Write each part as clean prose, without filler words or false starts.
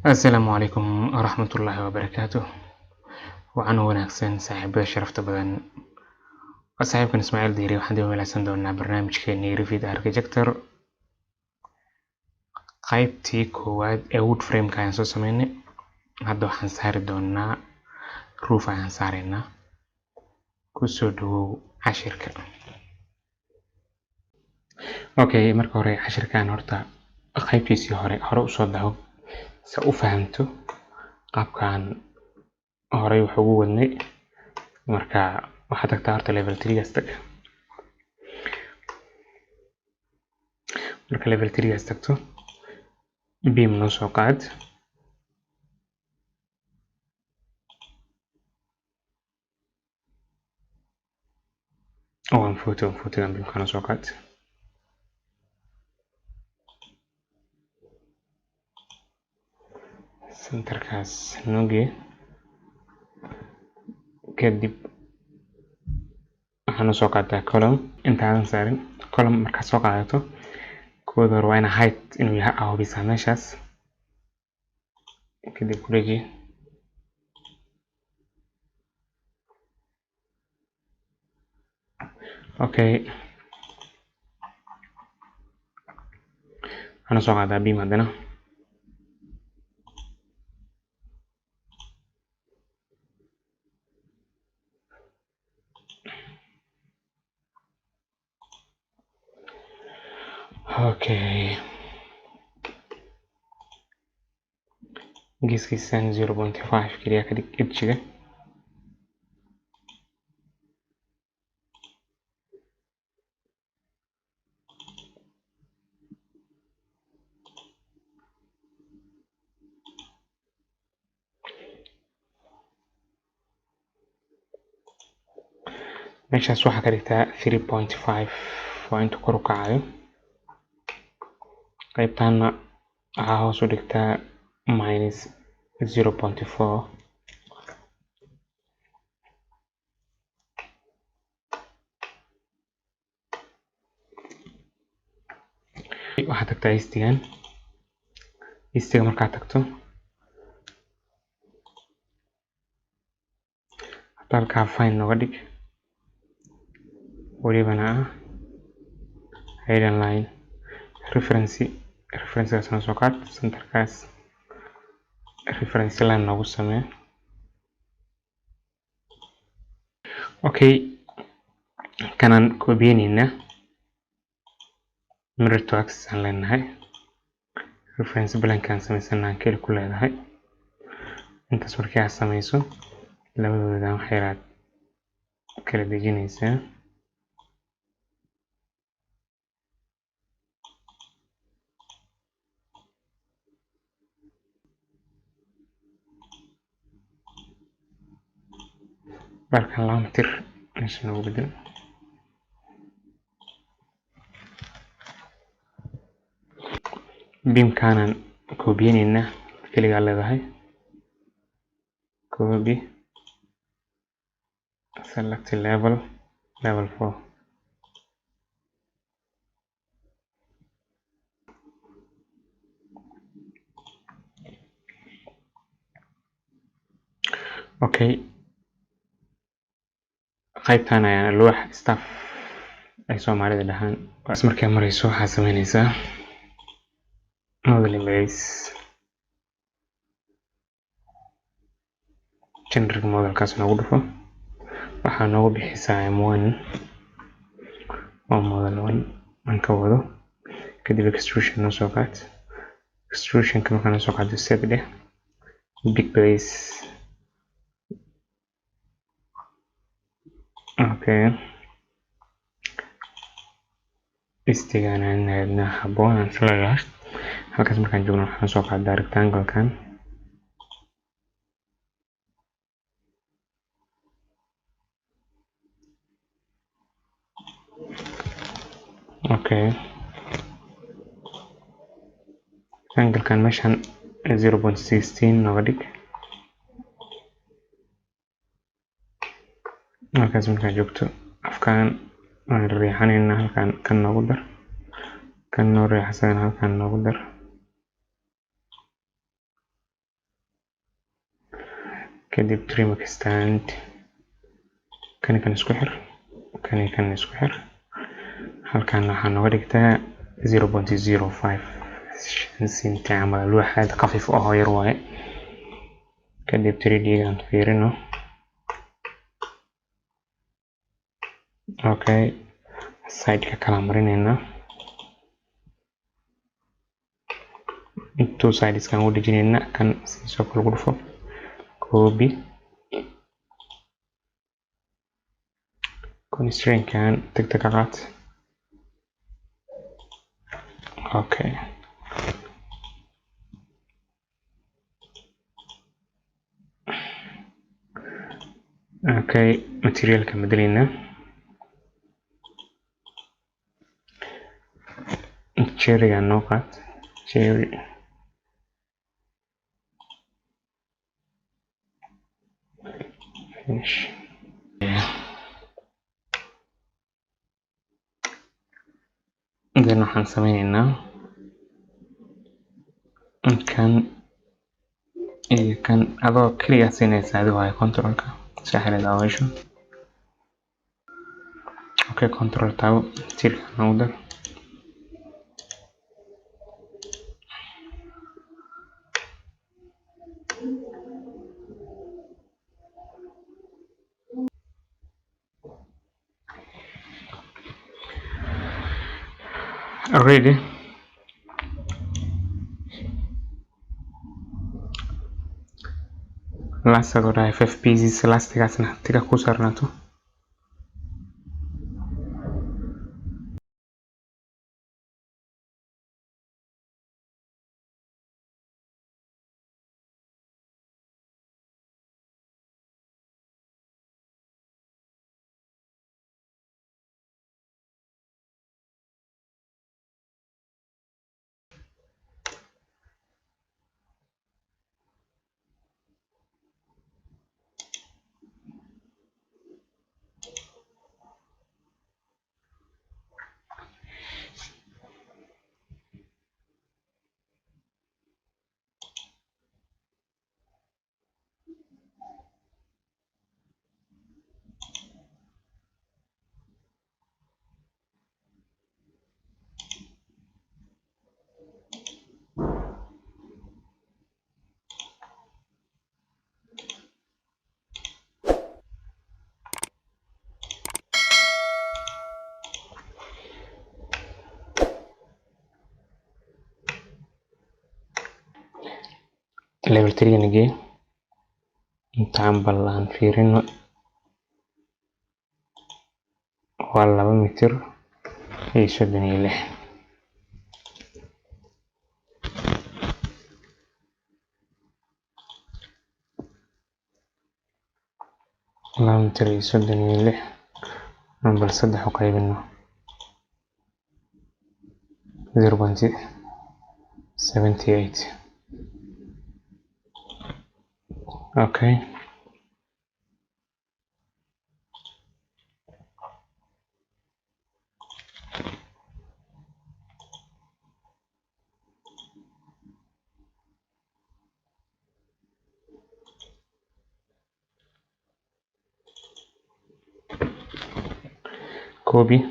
السلام عليكم ورحمة الله وبركاته. وعن wanaagsan saaxiibada sharafta badan. Waa saaxiibkan Ismaaciil Diiri. waxaan dib u milaysan doonaa barnaamijkeennii Revit Architecture qaybtii koowaad ee wood frame-ka ayaan soo sameynay. Hadda waxaan saari doonaa roof ayaan saaraynaa. Ku soo dhawow cashirka. Okay, marka hore cashirkan horta qaybtiisii hore u soo dawo si u fahanto qaabkan hore wax ugu wadnay. Marka waxaad tagtaa horta level 3 gaas tag. Marka level 3 gaas tagto beam noo soo qaad. Waan fotogan beam kana soo qaad. Centerkaas nooge kadib waxaan soo qaadaa column intaadan saarin. Column marka soo qaadato kooda hore waa ina height inuu yahay ahobisa meeshaas. Kadib ku dhigi okay, waxaan soo qaadaa beam haddana. Okay, geeskiisaan 0.5 kaliya ka dhig edge-ga. meeshaas waxaa ka dhigtaa 3.5 waa inta kor u kacayo. qaybtaana waxaa hoos u dhigtaa -0.4. waxaad tagtaa eastiga markaad tagto halkaa fine nooga dhig walibana hidden line reference na soo qaad. centerkaas reference line noogu samee. okay, kanaan koobiyeynayna mirror to axis aan leenahay. reference blank-aan samaysanaan keli ku leedahay. intaas markii aad samayso labadooda wax yaraad kala dejinaysaa. balkan 2 mitir meesha noogu bedel. beam-kaanan koobiyeynayna keligaa leedahay. copy select level 4. okay, qaybtaan ayaan alwaax staff ay Soomaalida dhahaan. markay marayso waxaa sameynaysaa model base generic modelkaas noogu dhufo. waxaa noogu bixisaa M1 waa model 1 aan ka wado. kadib extrusion noo soo qaad. extrusionka markaa noo soo qaado set dheh big base. okay, istigaan aan habboon aan leeyahay. halkaas markaan joogno waxaan soo qaadaa rectangle-kan. okay, rectangle-kan meeshan 0.16 nooga dhig. halkaas markaan joogto afkaan aan riixanayna halkaan kan noogu dar. kan noo riix asagana halkaan noogu dar. kadib trim extend kan isku xir kan isku xir halkan waxaan nooga dhigtaa 0.05 cm camal alwaaxaad khafiif oo yar waaye kadib 3D gaan fiirino okay side-ka kala marinayna two sides kan u dhijinayna kan soo kala gudfo copy constraint kan tagta ka qaat okay materialka madelayna cherry aan noo qaat cherry finish then waxaan sameynaynaa kan iyo kan adoo kaliya siinaysa adiga waayo controlka saaxil daawasho okay control taabo tirka noo dar already last ago 5 pieces last gaasna tiga ku saarnaato level 3 nage intaan ballan fiirino waa 2 mitir iyo 36 2 mitir iyo 36 number 3 u qaybino 0.78 okay copy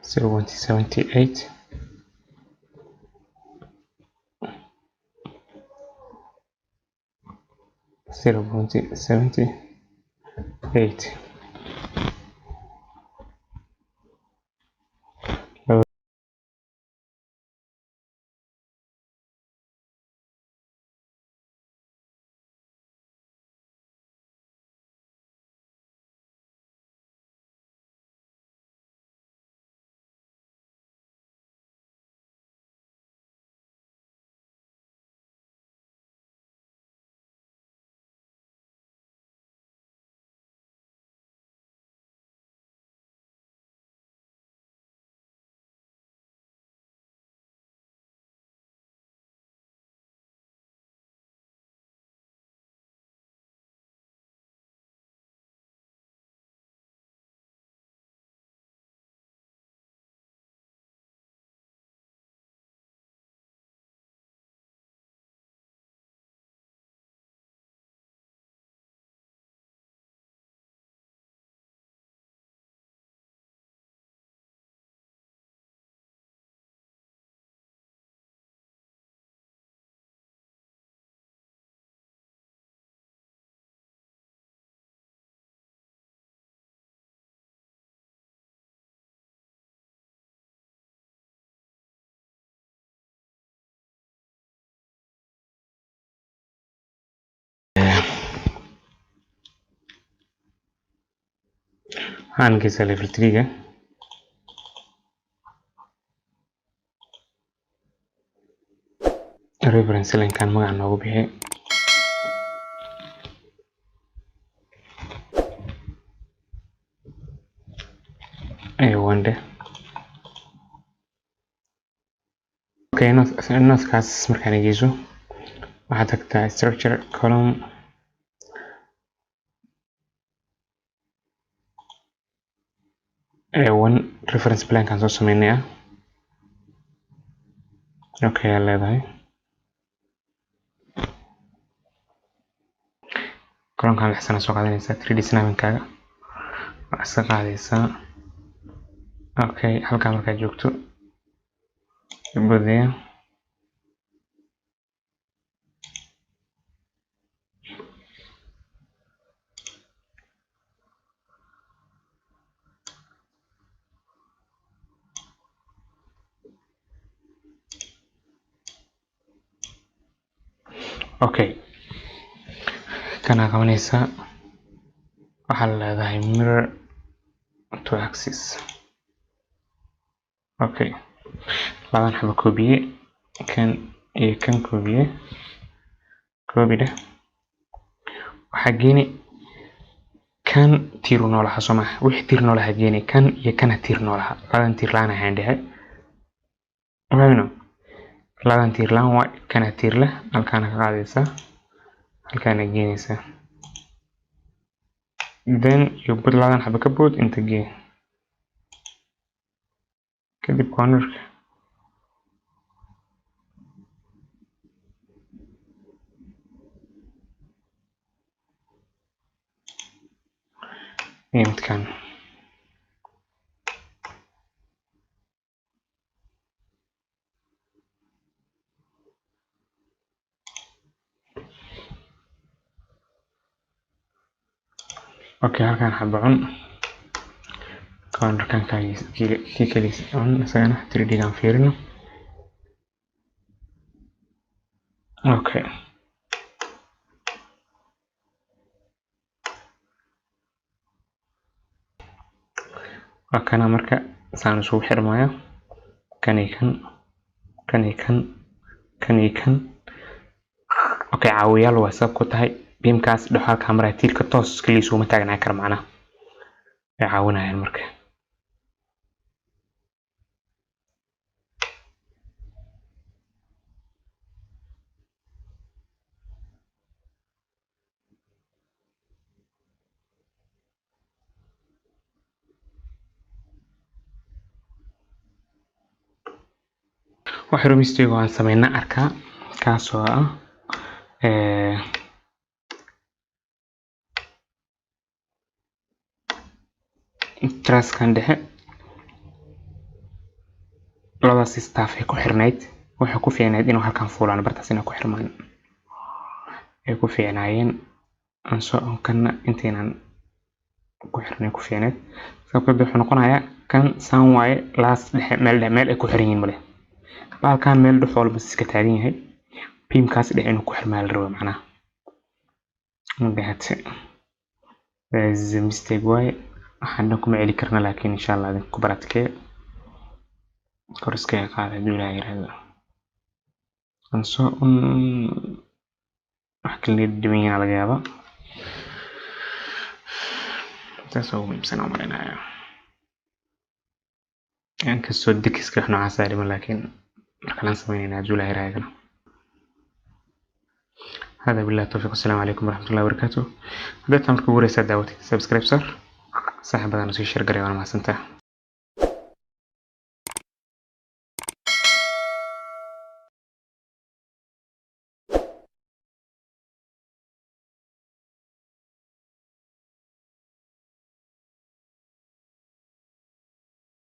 0.78 0.78 waxaan geysaa level 3 ga reference line kan magaca noogu bixi wande okay noskaas markaan geyso waxaad tagtaa structure column one reference plan kan soo sameynaya okay aad leedahay column-kan lixsana soo qaadanaysaa 3D snapping-kaaga waxaad iska qaadaysaa okay halkaa markaad joogto badaya okay kana qabanaysaa waxaa leedahay mirror to axis okay labadan xabo koobiye kan iyo kan koobiye koobida waxaa geeni kan tiir noolaha soma wixii tiir noolaha geeni kan iyo kana tiir noolaha labadan tiir laan ahaan dhahay wayno labadan tiir laan waa kana tiir leh halkaana ka qaadaysaa halkaana geenaysaa then you put labadan xabo ka bood inta gee kadib cornerka midkan okay halkan xabo cun cornerkan kii kaliis cun isagana 3D gaan fiirino okay kana marka saan isugu xirmaya kan okay caawiyaal waa sabab ku tahay beamkaas dhaxal camera tiirka toos kaliis uma taagnaa kar macna ay caawinayaan marka waxa rumistaygu aan sameeyna arkaa kaasoo ah traskan dhexe labadaas staff ay ku xirnayd waxa ku fiicnayd inuu halkan fuulaan bartaas inay ku xirmaan ay ku fiicnaayeen aan soo kana inteenan ku xirnay ku fiicnayd sababtoo wuxuu noqonayaa kan saan waaye last dhexe meel ay ku xiran yihiin male baalkan meel dhuxul bas iska taagan yahay beamkaas dhexe inuu ku xirmaa la rabo macnaha that's a mistake waaye waxaan kuma celi karna laakiin insha Allah ku baradkee koriska qaada duulaa yiraahdo aan soo wax kale dhimayna laga yaabo taasoo muhiimsan oo marinayo aan ka soo dikiska wax noocaas ah dhima laakiin markaan sameynayna duulaa yiraahdo هذا بالله التوفيق والسلام عليكم ورحمة الله وبركاته. هذا تمركو ورسالة دعوتي سبسكرايب صح بدنا نسوي شير قريبا مع سنته.